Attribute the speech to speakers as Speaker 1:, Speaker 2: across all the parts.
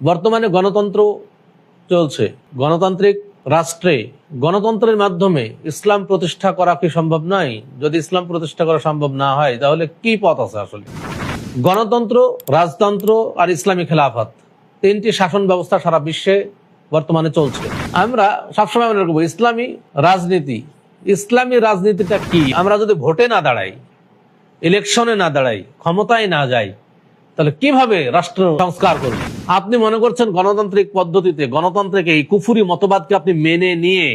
Speaker 1: বর্তমানে গণতন্ত্র চলছে, গণতান্ত্রিক রাষ্ট্রে গণতন্ত্রের মাধ্যমে ইসলাম প্রতিষ্ঠা করা কি সম্ভব নয়? যদি ইসলাম প্রতিষ্ঠা করা সম্ভব না হয় তাহলে কি পথ আছে আসলে? গণতন্ত্র, রাজতন্ত্র আর ইসলামী খেলাফত, তিনটি শাসন ব্যবস্থা সারা বিশ্বে বর্তমানে চলছে। আমরা সবসময় মনে রাখবো ইসলামী রাজনীতিটা কি। আমরা যদি ভোটে না দাঁড়াই, ইলেকশনে না দাঁড়াই, ক্ষমতায় না যাই, তাহলে কিভাবে রাষ্ট্র সংস্কার করবে? আপনি মনে করছেন গণতান্ত্রিক পদ্ধতিতে, গণতন্ত্রকে এই কুফুরি মতবাদকে আপনি মেনে নিয়ে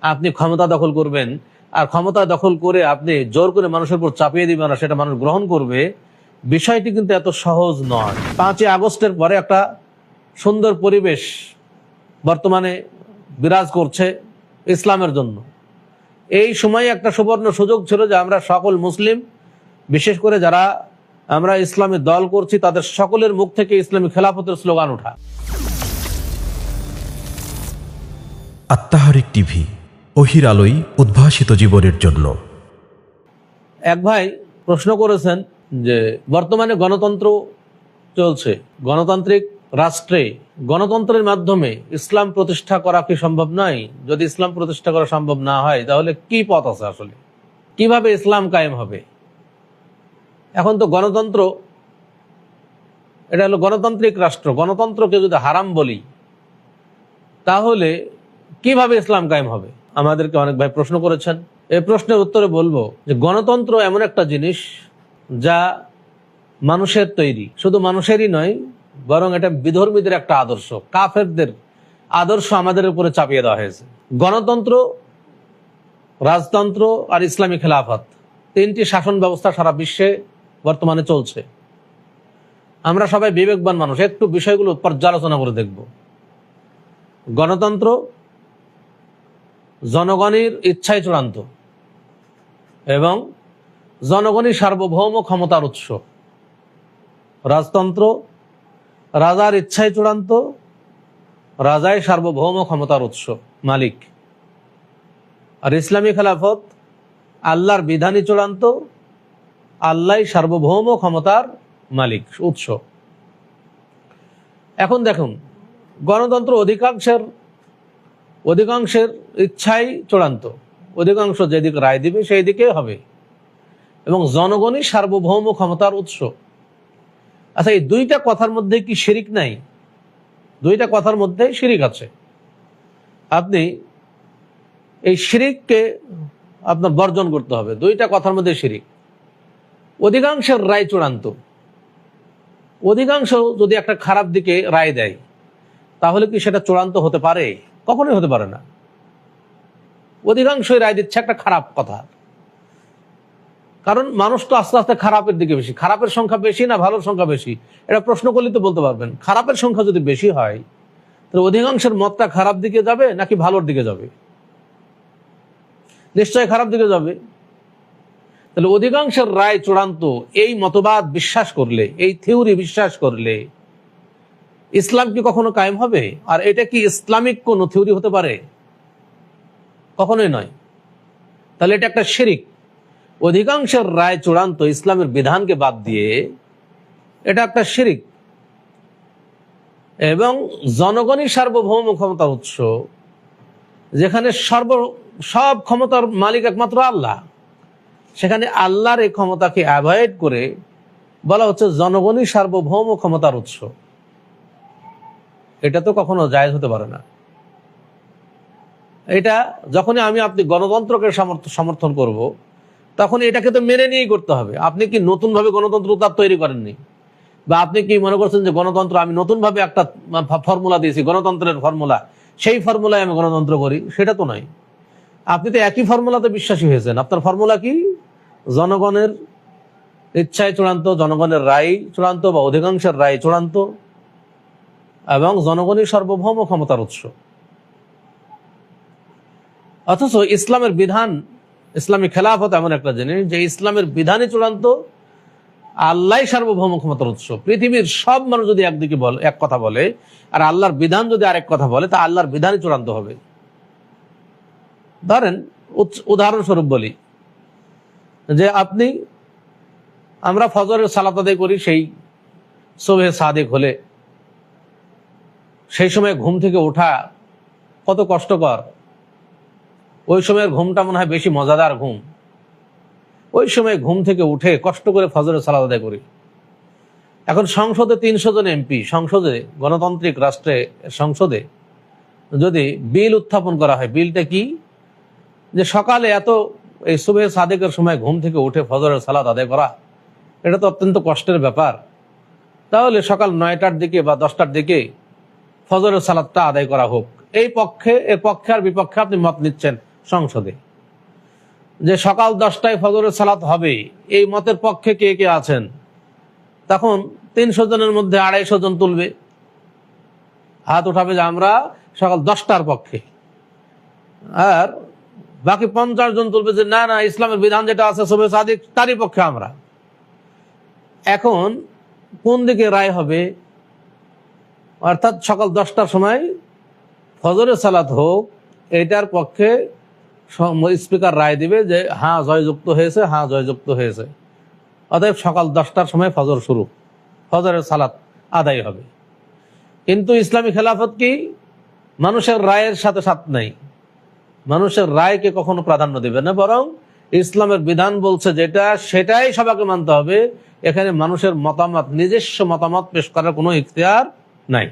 Speaker 1: আপনি ক্ষমতা দখল করবেন, আর ক্ষমতা দখল করে আপনি জোর করে মানুষের উপর চাপিয়ে দিবেন আর সেটা মানুষ গ্রহণ করবে, বিষয়টি কিন্তু এত সহজ নয়। 5ই আগস্টের পরে একটা সুন্দর পরিবেশ বর্তমানে বিরাজ করছে ইসলামের জন্য। এই সময় একটা সুবর্ণ সুযোগ ছিল যে আমরা সকল মুসলিম, বিশেষ করে যারা আমরা ইসলামী দল করছি, তাদের সকলের মুখ থেকে ইসলামী খেলাফতের স্লোগান ওঠা।
Speaker 2: আত্মাহারিক টিভি, ওহির আলোয় উদ্ভাসিত জীবনের জন্য।
Speaker 1: এক ভাই প্রশ্ন করেছেন যে বর্তমানে গণতন্ত্র চলছে, গণতান্ত্রিক রাষ্ট্রে গণতন্ত্রের মাধ্যমে ইসলাম প্রতিষ্ঠা করা কি সম্ভব নয়? যদি ইসলাম প্রতিষ্ঠা করা সম্ভব না হয় তাহলে কি পথ আছে আসলে? কিভাবে ইসলাম কায়েম হবে? এখন তো গণতন্ত্র, এটা হলো গণতান্ত্রিক রাষ্ট্র, গণতন্ত্রকে যদি হারাম বলি তাহলে কিভাবে ইসলাম কায়েম হবে? আমাদেরকে অনেক ভাই প্রশ্ন করেছেন। এই প্রশ্নের উত্তরে বলবো যে গণতন্ত্র এমন একটা জিনিস যা মানুষের তৈরি, শুধু মানুষেরই নয়, বরং এটা বিধর্মীদের একটা আদর্শ, কাফেরদের আদর্শ আমাদের উপরে চাপিয়ে দেওয়া হয়েছে। গণতন্ত্র, রাজতন্ত্র আর ইসলামী খেলাফত, তিনটি শাসন ব্যবস্থা সারা বিশ্বে বর্তমানে চলছে। আমরা সবাই বিবেকবান মানুষ, একটু বিষয়গুলো পর্যালোচনা করে দেখব। গণতন্ত্র জনগণের ইচ্ছায় চূড়ান্ত এবং জনগণই সার্বভৌম ক্ষমতার উৎস। রাজতন্ত্র রাজার ইচ্ছায় চূড়ান্ত, রাজাই সার্বভৌম ক্ষমতার উৎস, মালিক। আর ইসলামী খেলাফত আল্লাহর বিধানই চূড়ান্ত, আল্লাহই সার্বভৌম ক্ষমতার মালিক, উৎস। এখন দেখুন, গণতন্ত্র অধিকাংশের ইচ্ছাই চূড়ান্ত, অধিকাংশ যেদিকে রায় দিবে সেই দিকে হবে, এবং জনগণই সার্বভৌম ক্ষমতার উৎস। আচ্ছা, এই দুইটা কথার মধ্যে কি শিরিক নাই? দুইটা কথার মধ্যে শিরিক আছে। আপনি এই শিরিককে আপনার বর্জন করতে হবে। দুইটা কথার মধ্যে শিরিক। অধিকাংশের রায় চূড়ান্ত, অধিকাংশ যদি একটা খারাপ দিকে রায় দেয় তাহলে কি সেটা চূড়ান্ত হতে পারে? কখনোই হতে পারে না। অধিকাংশই রায় দিচ্ছে একটা খারাপ কথা, কারণ মানুষ তো আস্তে আস্তে খারাপের দিকে বেশি। খারাপের সংখ্যা বেশি না ভালোর সংখ্যা বেশি, এটা প্রশ্ন করলে তো বলতে পারবেন। খারাপের সংখ্যা যদি বেশি হয় তাহলে অধিকাংশের মতটা খারাপ দিকে যাবে নাকি ভালোর দিকে যাবে? নিশ্চয়ই খারাপ দিকে যাবে। তাহলে অধিকাংশের রায় চূড়ান্ত, এই মতবাদ বিশ্বাস করলে, এই থিওরি বিশ্বাস করলে ইসলাম কি কখনো কায়েম হবে? আর এটা কি ইসলামিক কোন থিওরি হতে পারে? কখনোই নয়। তাহলে এটা একটা শিরিক। অধিকাংশের রায় চূড়ান্ত, ইসলামের বিধানকে বাদ দিয়ে, এটা একটা শিরিক। এবং জনগণই সার্বভৌম ক্ষমতার উৎস, যেখানে সব ক্ষমতার মালিক একমাত্র আল্লাহ, সেখানে আল্লাহর এই ক্ষমতাকে অ্যাভয়েড করে বলা হচ্ছে জনগণই সার্বভৌম ক্ষমতার উৎস। এটা তো কখনো জায়েজ হতে পারে না। এটা যখনই আপনি গণতন্ত্রকে সমর্থন করব, তখন এটাকে তো মেনে নিয়েই করতে হবে। আপনি কি নতুন ভাবে গণতন্ত্র তৈরি করেননি? বা আপনি কি মনে করছেন যে গণতন্ত্র আমি নতুন ভাবে একটা ফর্মুলা দিয়েছি, গণতন্ত্রের ফর্মুলা, সেই ফর্মুলায় আমি গণতন্ত্র করি? সেটা তো নয়। আপনি তো একই ফর্মুলাতে বিশ্বাসী হয়েছেন। আপনার ফর্মুলা কি? জনগণের ইচ্ছায় চূড়ান্ত, জনগণের রায় চূড়ান্ত বা অধিকাংশের রায় চূড়ান্ত, এবং জনগণই সার্বভৌম ক্ষমতার উৎস। অথচ ইসলামের বিধান, ইসলামী খেলাফত এমন একটা জিনিস যে ইসলামের বিধানই চূড়ান্ত, আল্লাহ সার্বভৌম ক্ষমতার উৎস। পৃথিবীর সব মানুষ যদি একদিকে বলে, এক কথা বলে, আর আল্লাহর বিধান যদি আরেক কথা বলে, তা আল্লাহর বিধানই চূড়ান্ত হবে। ধরেন, উদাহরণস্বরূপ বলি যে আমরা ফজরের সালাত আদায় করি, সেই সুবহে সাদিক হলে সেই সময় ঘুম থেকে ওঠা কত কষ্টকর। ওই সময়ের ঘুমটা মনে হয় বেশি মজাদার ঘুম। ওই সময় ঘুম থেকে উঠে কষ্ট করে ফজরের সালাত আদায় করি। এখন সংসদে 300 জন এমপি, সংসদে, গণতান্ত্রিক রাষ্ট্রে সংসদে যদি বিল উত্থাপন করা হয়, বিলটা কি, যে সকালে এত এই সুবহে সাদেকের সময় ঘুম থেকে উঠে ফজরের সালাত আদায় করা, এটা তো অত্যন্ত কষ্টের ব্যাপার। তাহলে সকাল 9টার দিকে বা 10টার দিকে ফজরের সালাতটা আদায় করা হোক। এর পক্ষে আর বিপক্ষে আপনি মত নিচ্ছেন সংসদে, যে সকাল 10টায় ফজরের সালাত হবে, এই মতের পক্ষে কে কে আছেন? তখন 300 জনের মধ্যে 250 জন তুলবে, হাত উঠাবে যে আমরা সকাল 10টার পক্ষে, আর বাকি 50 জন তুলবে যে না না, ইসলামের বিধান যেটা আছে সুবহে সাদিক তারই পক্ষে আমরা। এখন কোন দিকে রায় হবে? অর্থাৎ সকাল 10টার সময় ফজরের সালাত হোক, এটার পক্ষে স্পিকার রায় দিবে যে হ্যাঁ জয়যুক্ত হয়েছে, হ্যাঁ জয়যুক্ত হয়েছে। অতএব সকাল 10টার সময় ফজর শুরু, ফজরের সালাত আদায় হবে। কিন্তু ইসলামী খেলাফত কি মানুষের রায়ের সাথে সাথ নাই, মানুষের রায়কে কখনো প্রাধান্য দেবে না, বরং ইসলামের বিধান বলছে যেটা সেটাই সবাইকে মানতে হবে। এখানে মানুষের মতামত, নিজস্ব মতামত পেশ করার কোনো ইখতিয়ার নাই।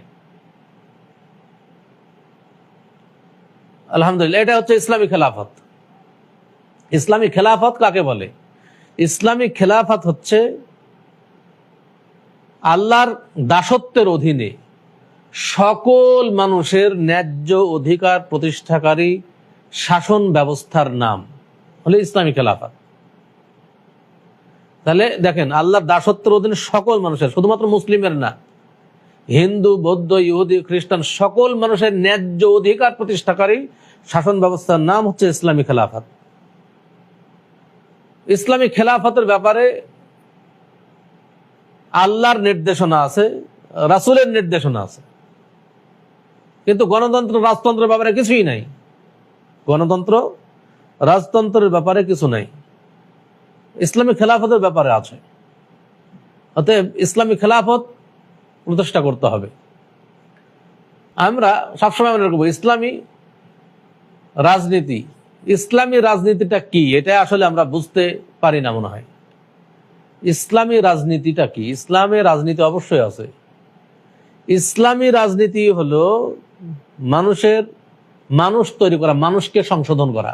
Speaker 1: আলহামদুলিল্লাহ, এটা হচ্ছে ইসলামী খেলাফত। ইসলামী খেলাফত কাকে বলে? ইসলামী খেলাফত হচ্ছে আল্লাহর দাসত্বের অধীনে সকল মানুষের ন্যায্য অধিকার প্রতিষ্ঠাকারী শাসন ব্যবস্থার নাম হলো ইসলামী খেলাফত। তাহলে দেখেন, আল্লাহর দাসত্বের অধীনে সকল মানুষের, শুধুমাত্র মুসলিমের না, হিন্দু, বৌদ্ধ, ইহুদি, খ্রিস্টান, সকল মানুষের ন্যায্য অধিকার প্রতিষ্ঠাকারী শাসন ব্যবস্থার নাম হচ্ছে ইসলামী খেলাফত। ইসলামী খেলাফতের ব্যাপারে আল্লাহর নির্দেশনা আছে, রাসূলের নির্দেশনা আছে, কিন্তু গণতন্ত্র, রাজতন্ত্রের ব্যাপারে কিছুই নাই। গণতন্ত্র, রাজতন্ত্রের ব্যাপারে কিছু নাই, ইসলামী খেলাফতের ব্যাপারে আছে। অতএব ইসলামী খেলাফত প্রতিষ্ঠা করতে হবে। আমরা সবসময় মনে রাখবো ইসলামী রাজনীতি, ইসলামী রাজনীতিটা কি, এটা আসলে আমরা বুঝতে পারি না মনে হয়। ইসলামী রাজনীতিটা কি? ইসলামের রাজনীতি অবশ্যই আছে। ইসলামী রাজনীতি হলো মানুষ তৈরি করা, মানুষকে সংশোধন করা।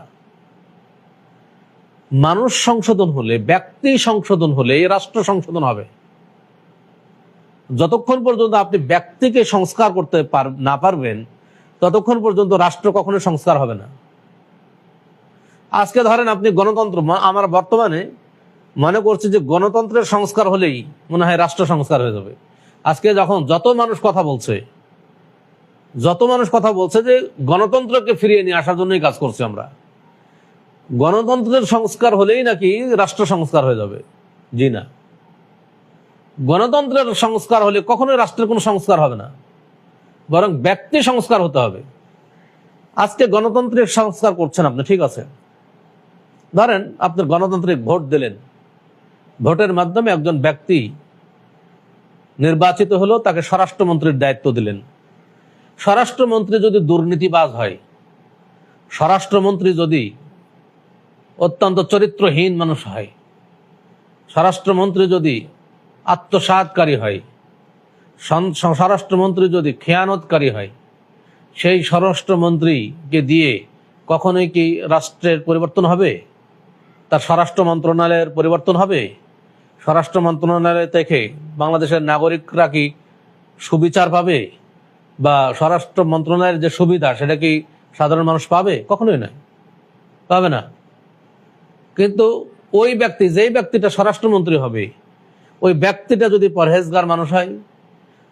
Speaker 1: মানুষ সংশোধন হলে, ব্যক্তি সংশোধন হলে রাষ্ট্র সংশোধন হবে। যতক্ষণ পর্যন্ত আপনি ব্যক্তিকে সংস্কার করতে না পারবেন, ততক্ষণ পর্যন্ত রাষ্ট্র কখনো সংস্কার হবে না। আজকে ধরেন আপনি গণতন্ত্র, আমরা বর্তমানে মনে করছি যে গণতন্ত্রের সংস্কার হলেই মনে হয় রাষ্ট্র সংস্কার হয়ে যাবে। আজকে যখন যত মানুষ কথা বলছে যে গণতন্ত্রকে ফিরিয়ে নিয়ে আসার জন্যই কাজ করছি আমরা, গণতন্ত্রের সংস্কার হলেই নাকি রাষ্ট্র সংস্কার হয়ে যাবে। জি না, গণতন্ত্রের সংস্কার হলে কখনোই রাষ্ট্রের কোনো সংস্কার হবে না, বরং ব্যক্তি সংস্কার হতে হবে। আজকে গণতান্ত্রিক সংস্কার করছেন আপনি, ঠিক আছে, ধরেন আপনি গণতান্ত্রিক ভোট দিলেন, ভোটের মাধ্যমে একজন ব্যক্তি নির্বাচিত হলো, তাকে স্বরাষ্ট্রমন্ত্রীর দায়িত্ব দিলেন। স্বরাষ্ট্রমন্ত্রী যদি দুর্নীতিবাজ হয়, স্বরাষ্ট্রমন্ত্রী যদি অত্যন্ত চরিত্রহীন মানুষ হয়, স্বরাষ্ট্রমন্ত্রী যদি আত্মসাৎকারী হয়, স্বরাষ্ট্রমন্ত্রী যদি খেয়ানতকারী হয়, সেই স্বরাষ্ট্রমন্ত্রীকে দিয়ে কখনোই কি রাষ্ট্রের পরিবর্তন হবে? তার স্বরাষ্ট্র মন্ত্রণালয়ের পরিবর্তন হবে? স্বরাষ্ট্র মন্ত্রণালয় থেকে বাংলাদেশের নাগরিকরা কি সুবিচার পাবে? বা স্বরাষ্ট্র মন্ত্রণালয়ের যে সুবিধা সেটা কি সাধারণ মানুষ পাবে? কখনোই না, পাবে না। কিন্তু ওই ব্যক্তি, যেই ব্যক্তিটা স্বরাষ্ট্রমন্ত্রী হবে, ওই ব্যক্তিটা যদি পরহেজগার মানুষ হয়,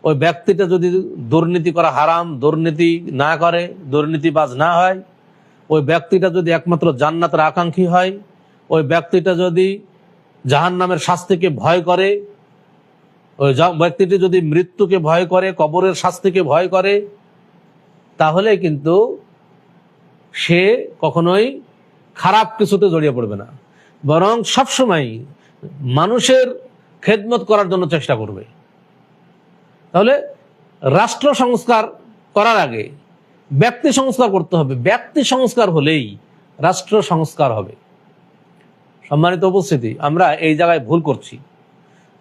Speaker 1: ওই ব্যক্তিটা যদি দুর্নীতি করা হারাম, দুর্নীতি না করে, দুর্নীতিবাজ না হয়, ওই ব্যক্তিটা যদি একমাত্র জান্নাতের আকাঙ্ক্ষী হয়, ওই ব্যক্তিটা যদি জাহান্নামের শাস্তিকে ভয় করে, ওই ব্যক্তিটি যদি মৃত্যুকে ভয় করে, কবরের শাস্তিকে ভয় করে, তাহলে কিন্তু সে কখনোই খারাপ কিছুতে জড়িয়ে পড়বে না, বরং সবসময় মানুষের খেদমত করার জন্য চেষ্টা করবে। তাহলে রাষ্ট্র সংস্কার করার আগে ব্যক্তি সংস্কার করতে হবে। ব্যক্তি সংস্কার হলেই রাষ্ট্র সংস্কার হবে। সম্মানিত উপস্থিতি, আমরা এই জায়গায় ভুল করছি।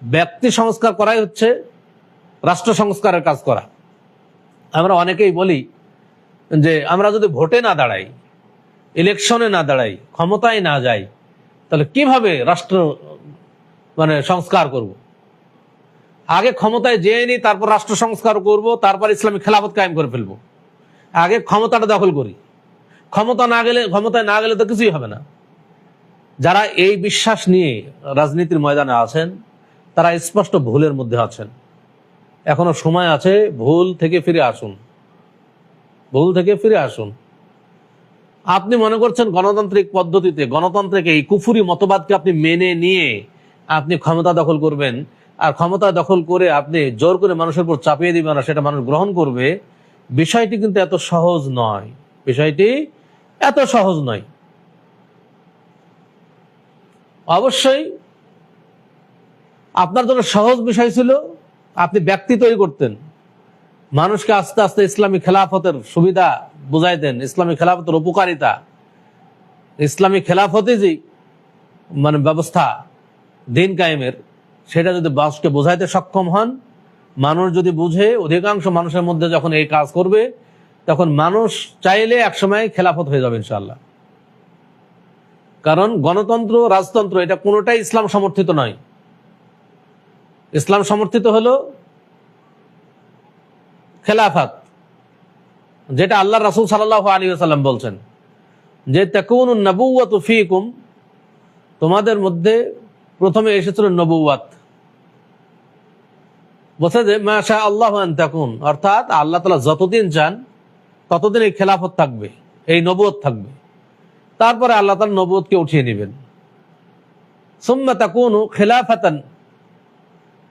Speaker 1: ব্যক্তি সংস্কার করাই হচ্ছে রাষ্ট্র সংস্কারের কাজ করা। আমরা অনেকেই বলি যে আমরা যদি ভোটে না দাঁড়াই, ইলেকশনে না দাঁড়াই, ক্ষমতায় না যাই, তাহলে কিভাবে রাষ্ট্র সংস্কার করব? আগে ক্ষমতায় যেয়ে নি, তারপর রাষ্ট্র সংস্কার করব, তারপর ইসলামী খেলাফত কায়েম করে ফেলবো। আগে ক্ষমতাটা দখল করি। ক্ষমতায় না গেলে তো কিছুই হবে না। যারা এই বিশ্বাস নিয়ে রাজনীতির ময়দানে আছেন, তারা স্পষ্ট ভুলের মধ্যে আছেন। এখনো সময় আছে, ভুল থেকে ফিরে আসুন, ভুল থেকে ফিরে আসুন। আপনি মনে করছেন গণতান্ত্রিক পদ্ধতিতে, গণতন্ত্রের এই কুফুরি মতবাদকে আপনি মেনে নিয়ে আপনি ক্ষমতা দখল করবেন, আর ক্ষমতা দখল করে আপনি জোর করে মানুষের উপর চাপিয়ে দিবেন না, সেটা মানুষ গ্রহণ করবে। বিষয়টি কিন্তু এত সহজ নয়। বিষয়টি এত সহজ নয়। অবশ্যই আপনার জন্য সহজ বিষয় ছিল আপনি ব্যক্তি তৈরি করতেন, মানুষকে আস্তে আস্তে ইসলামী খেলাফতের সুবিধা বুঝাইতেন, ইসলামী খেলাফতের উপকারিতা, ইসলামী খেলাফতে যে ব্যবস্থা দিন কায়েমের, সেটা যদি মানুষকে বোঝাইতে সক্ষম হন, মানুষ যদি বুঝে, অধিকাংশ মানুষের মধ্যে যখন এই কাজ করবে, তখন মানুষ চাইলে একসময় খেলাফত হয়ে যাবে ইনশাআল্লাহ। কারণ গণতন্ত্র, রাজতন্ত্র এটা কোনোটাই ইসলাম সমর্থিত নয়। ইসলাম সমর্থিত হলো খেলাফত, যেটা আল্লাহ রাসূল সাল্লাল্লাহু আলাইহি ওয়াসাল্লাম বলছেন যে তাকুনুন নবুওয়াতু ফীকুম, তোমাদের মধ্যে প্রথমে এসেছিল নবুওয়াত। বলছে যে মাশা আল্লাহু আন তাকুন, অর্থাৎ আল্লাহ তাআলা যতদিন চান ততদিন এই খেলাফত থাকবে, এই নবুয়ত থাকবে। তারপরে আল্লাহ তাআলা নবুয়তকে উঠিয়ে নেবেন। সুম্মা তাকুনু খিলাফাতান,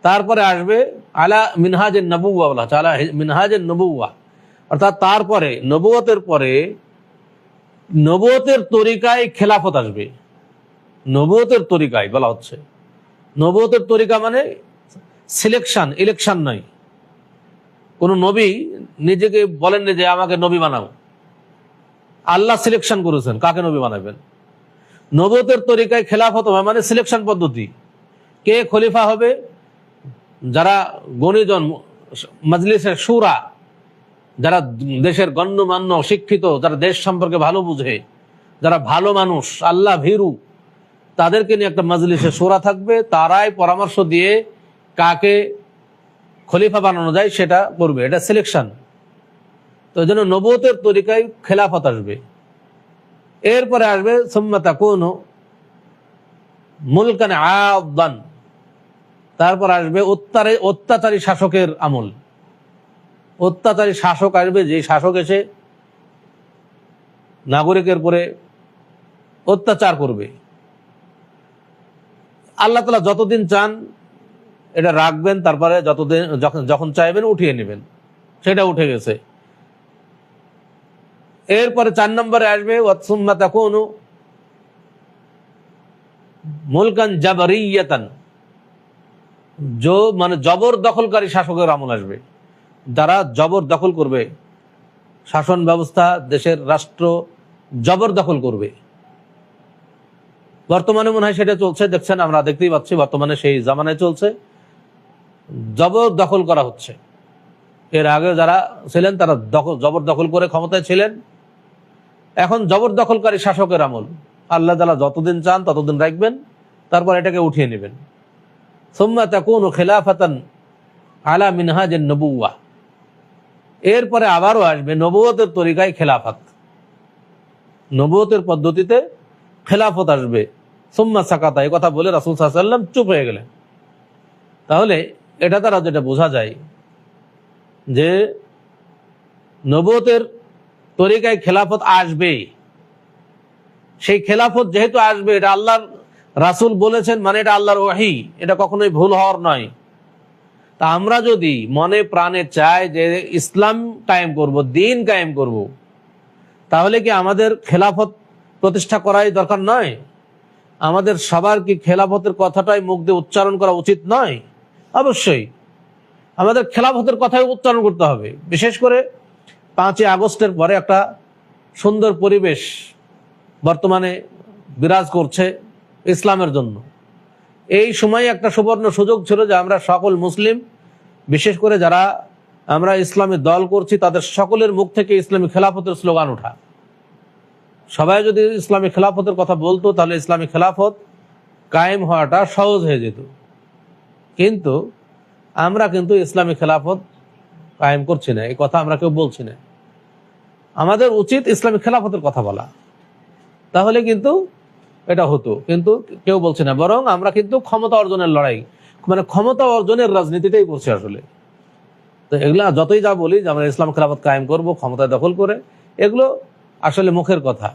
Speaker 1: তারপরে আসবে আলা মিনহাজের নবুওয়া, বলা হচ্ছে আলা মিনহাজের নবুওয়া, অর্থাৎ তারপরে নবুয়তের পরে নবুয়তের তরিকায় খেলাফত আসবে। নবুয়তের তরিকায় বলা হচ্ছে, নবুয়তের তরিকা মানে সিলেকশন, ইলেকশন নয়। কোন নবী নিজেকে বলেন যে আমাকে নবী বানাও, আল্লাহ সিলেকশন করেছেন কাকে নবী বানাবেন। নবুয়তের তরিকায় খেলাফত হবে মানে সিলেকশন পদ্ধতি। কে খলিফা হবে? যারা গণিজন, মজলিসের শুরা, যারা দেশের গণ্যমান্য শিক্ষিত, যারা দেশ সম্পর্কে ভালো বুঝে, যারা ভালো মানুষ, আল্লাহ ভীরু, তাদেরকে নিয়ে একটা মজলিসের শুরা থাকবে। তারাই পরামর্শ দিয়ে কাকে খলিফা বানানো যায় সেটা করবে। এটা সিলেকশন। তো এই জন্য নবুয়তের তরিকায় খেলাফত আসবে। এরপরে আসবে সুম্মা তাকুনু মুলকান আদান, তারপর আসবে অত্যাচারী শাসকের আমল। অত্যাচারী শাসক আসবে, যে শাসক এসে নাগরিকের উপরে অত্যাচার করবে। আল্লাহ তাআলা যতদিন চান এটা রাখবেন, তারপরে যতদিন যখন চাইবেন উঠিয়ে নেবেন। সেটা উঠে গেছে। এরপরে 4 নম্বরে আসবে ওয়াসুম্মা তাকুনু মুলকান জাবরিয়াতান, জবর দখলকারী শাসকের আমল আসবে। যারা জবর দখল করবে, শাসন ব্যবস্থা, দেশের রাষ্ট্র জবর দখল করবে। বর্তমানে মনে হয় সেটা চলছে, দেখছেন, আমরা দেখতেই পাচ্ছি বর্তমানে সেই জামানায় চলছে, জবর দখল করা হচ্ছে। এর আগে যারা ছিলেন তারা জবর দখল করে ক্ষমতায় ছিলেন, এখন জবর দখলকারী শাসকের আমল। আল্লাহ তাআলা যতদিন চান ততদিন রাখবেন, তারপর এটাকে উঠিয়ে নেবেন। সুম্মা তাকুনু খিলাফাতান আলা মিনহাজের নবুওয়া, এরপরে আবারও আসবে নবুয়তের তরিকায় খেলাফত, নবুয়তের পদ্ধতিতে খেলাফত আসবে। সুম্মা সাকাতা, এই কথা বলে রাসূল সাল্লাল্লাহু আলাইহি ওয়াসাল্লাম চুপ হয়ে গেলেন। তাহলে এটা দ্বারা যেটা বোঝা যায় যে নবুয়তের তরিকায় খেলাফত আসবে। সেই খেলাফত যেহেতু আসবে, এটা আল্লাহর রাসূল বলেছেন, মানে এটা আল্লাহর ওহী, এটা কখনোই ভুল হওয়ার নয়। তা আমরা যদি মনে প্রাণে চাই যে ইসলাম কায়েম করব, দিন কায়েম করব, তাহলে কি আমাদের খেলাফত প্রতিষ্ঠা করাই দরকার নয়? আমাদের সবার কি খেলাফতের কথাটাই মুখ দিয়ে উচ্চারণ করা উচিত নয়? অবশ্যই আমাদের খেলাফতের কথাই উচ্চারণ করতে হবে। বিশেষ করে 5ই আগস্টের পরে একটা সুন্দর পরিবেশ বর্তমানে বিরাজ করছে ইসলামের জন্য। এই সময় একটা সুবর্ণ সুযোগ ছিল যে আমরা সকল মুসলিম, বিশেষ করে যারা আমরা ইসলামী দল করছি, তাদের সকলের মুখ থেকে ইসলামী খেলাফতের স্লোগান ওঠা। সবাই যদি ইসলামী খেলাফতের কথা বলতো তাহলে ইসলামী খেলাফত কায়েম হওয়াটা সহজ হয়ে যেত। কিন্তু আমরা কিন্তু ইসলামী খেলাফত কায়েম করছি না, এই কথা আমরা কেউ বলছি না। আমাদের উচিত ইসলামী খেলাফতের কথা বলা, তাহলে কিন্তু এটা হতো, কিন্তু কেউ বলছে না। বরং আমরা কিন্তু ক্ষমতা অর্জনের লড়াই, মানে ক্ষমতা অর্জনের রাজনীতিটাই করছি আসলে। তো এগুলা যতই যা বলি যে আমরা ইসলাম খেলাফত কায়েম করব ক্ষমতা দখল করে, এগুলো আসলে মুখের কথা।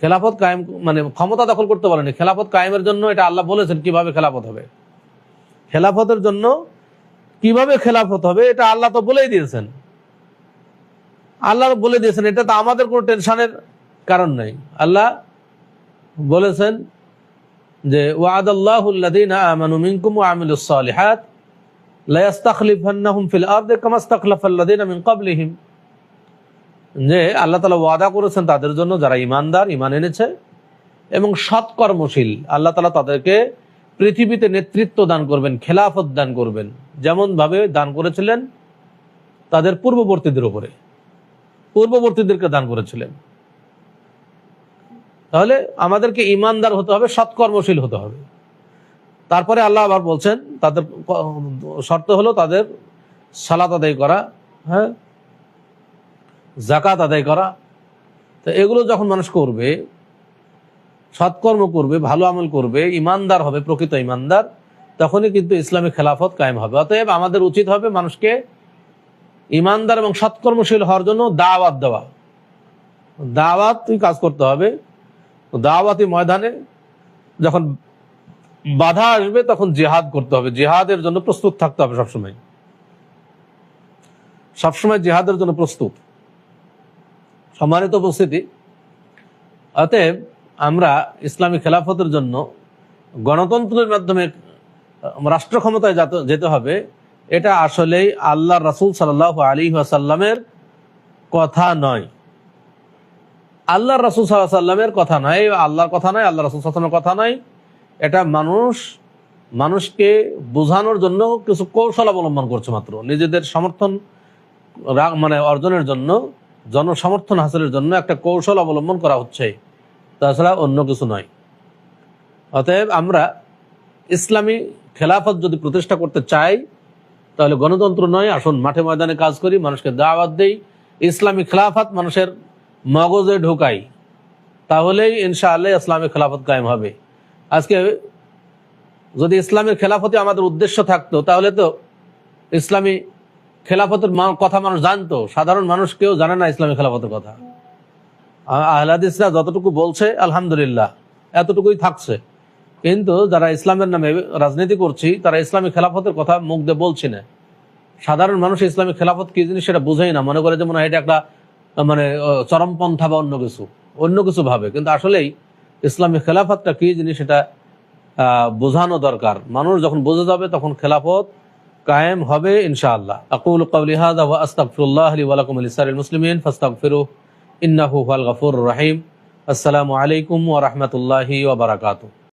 Speaker 1: খেলাফত কায়েম মানে ক্ষমতা দখল করতে বলেনি, খেলাফত কায়েমের জন্য এটা আল্লাহ বলেছেন কিভাবে খেলাফত হবে। খেলাফতের জন্য কিভাবে খেলাফত হবে এটা আল্লাহ তো বলেই দিয়েছেন, আল্লাহ বলে দিয়েছেন, এটা তো আমাদের কোনো টেনশনের কারণ নাই। আল্লাহ বলেছেন যে ওয়াদাল্লাহুল্লাযীনা আমানু মিনকুম ওয়া আমিলুস সালিহাত লা ইস্তাখলিফান্নাহুম ফিল আরদি কামা ইস্তাখলাফাল্লাযীনা মিন ক্বাবলিহিম, যে আল্লাহ তাআলা ওয়াদা করেছেন তাদের জন্য যারা ঈমানদার, ঈমান এনেছে এবং সৎকর্মশীল, আল্লাহ তাআলা তাদেরকে পৃথিবীতে নেতৃত্ব দান করবেন, খেলাফত দান করবেন, যেমন ভাবে দান করেছিলেন তাদের পূর্ববর্তীদেরকে দান করেছিলেন। তাহলে আমাদেরকে ঈমানদার হতে হবে, সৎকর্মশীল হতে হবে। তারপরে আল্লাহ আবার বলছেন তাদের শর্ত হলো তাদের সালাত আদায় করা, হ্যাঁ, যাকাত আদায় করা। তো এগুলো যখন মানুষ করবে, সৎকর্ম করবে, ভালো আমল করবে, ঈমানদার হবে, প্রকৃত ঈমানদার, তখনই কিন্তু ইসলামী খেলাফত কায়েম হবে। অতএব আমাদের উচিত হবে মানুষকে ঈমানদার এবং সৎকর্মশীল হওয়ার জন্য দাওয়াত দেওয়া, দাওয়াতই কাজ করতে হবে। দাওয়াতি ময়দানে যখন বাধা আসবে তখন জিহাদ করতে হবে, জিহাদের জন্য প্রস্তুত থাকতে হবে, সবসময় জিহাদের জন্য প্রস্তুত। সম্মানিত উপস্থিতি, অতএব আমরা ইসলামী খেলাফতের জন্য গণতন্ত্রের মাধ্যমে রাষ্ট্র ক্ষমতায় যেতে হবে, এটা আসলেই আল্লাহ রাসূল সাল্লাল্লাহু আলাইহি ওয়াসাল্লামের কথা নয়, আল্লাহ রাসূল সাল্লাল্লাহু আলাইহি ওয়াসাল্লামের কথা নয়, আল্লাহর কথা নয়, আল্লাহ রাসূল সাল্লাল্লাহু আলাইহি ওয়াসাল্লামের কথা নয়। এটা মানুষকে বোঝানোর জন্য কিছু কৌশল অবলম্বন করছে মাত্র, নিজেদের সমর্থন মানে অর্জনের জন্য, জনসমর্থন হাসিলের জন্য একটা কৌশল অবলম্বন করা হচ্ছে, তাছাড়া অন্য কিছু নয়। অতএব আমরা ইসলামী খেলাফত যদি প্রতিষ্ঠা করতে চাই তাহলে গণতন্ত্র নয়, আসুন মাঠে ময়দানে কাজ করি, মানুষকে দাওয়াত দেই, ইসলামী খেলাফত মানুষের মগজে ঢোকাই, তাহলেই ইনশাআল্লাহ ইসলামী খেলাফত কায়েম হবে। আজকে যদি ইসলামের খেলাফতে আমাদের উদ্দেশ্য থাকতো তাহলে তো ইসলামী খেলাফতের কথা মানুষ জানতো, সাধারণ মানুষ কেউ জানে না ইসলামী খেলাফতের কথা। আহলে হাদিসরা যতটুকু বলছে আলহামদুলিল্লাহ এতটুকুই থাকছে, কিন্তু যারা ইসলামের নামে রাজনীতি করছি তারা ইসলামী খেলাফতের কথা মুখ দিয়ে বলছি না। সাধারণ মানুষ ইসলামী খেলাফত কি জিনিস সেটা বুঝেই না, মনে করে যে মনে হয় এটা একটা মানে চরমপন্থা বা অন্য কিছু ভাবে, কিন্তু আসলেই ইসলামী খেলাফতটা কি জিনিস সেটা বোঝানো দরকার। মানুষ যখন বুঝে যাবে তখন খেলাফত কায়েম হবে ইনশাআল্লাহ। আকুলু কাওলি হাযা ওয়া আস্তাগফিরুল্লাহ লি ওয়া লাকুম ওয়া লিসাইরিল মুসলিমিন ফাস্তাগফিরুহু ইন্নাহু হুয়াল গফুরুর রহিম। আসসালামু আলাইকুম ওয়া রাহমাতুল্লাহি ওয়া বারাকাতুহু।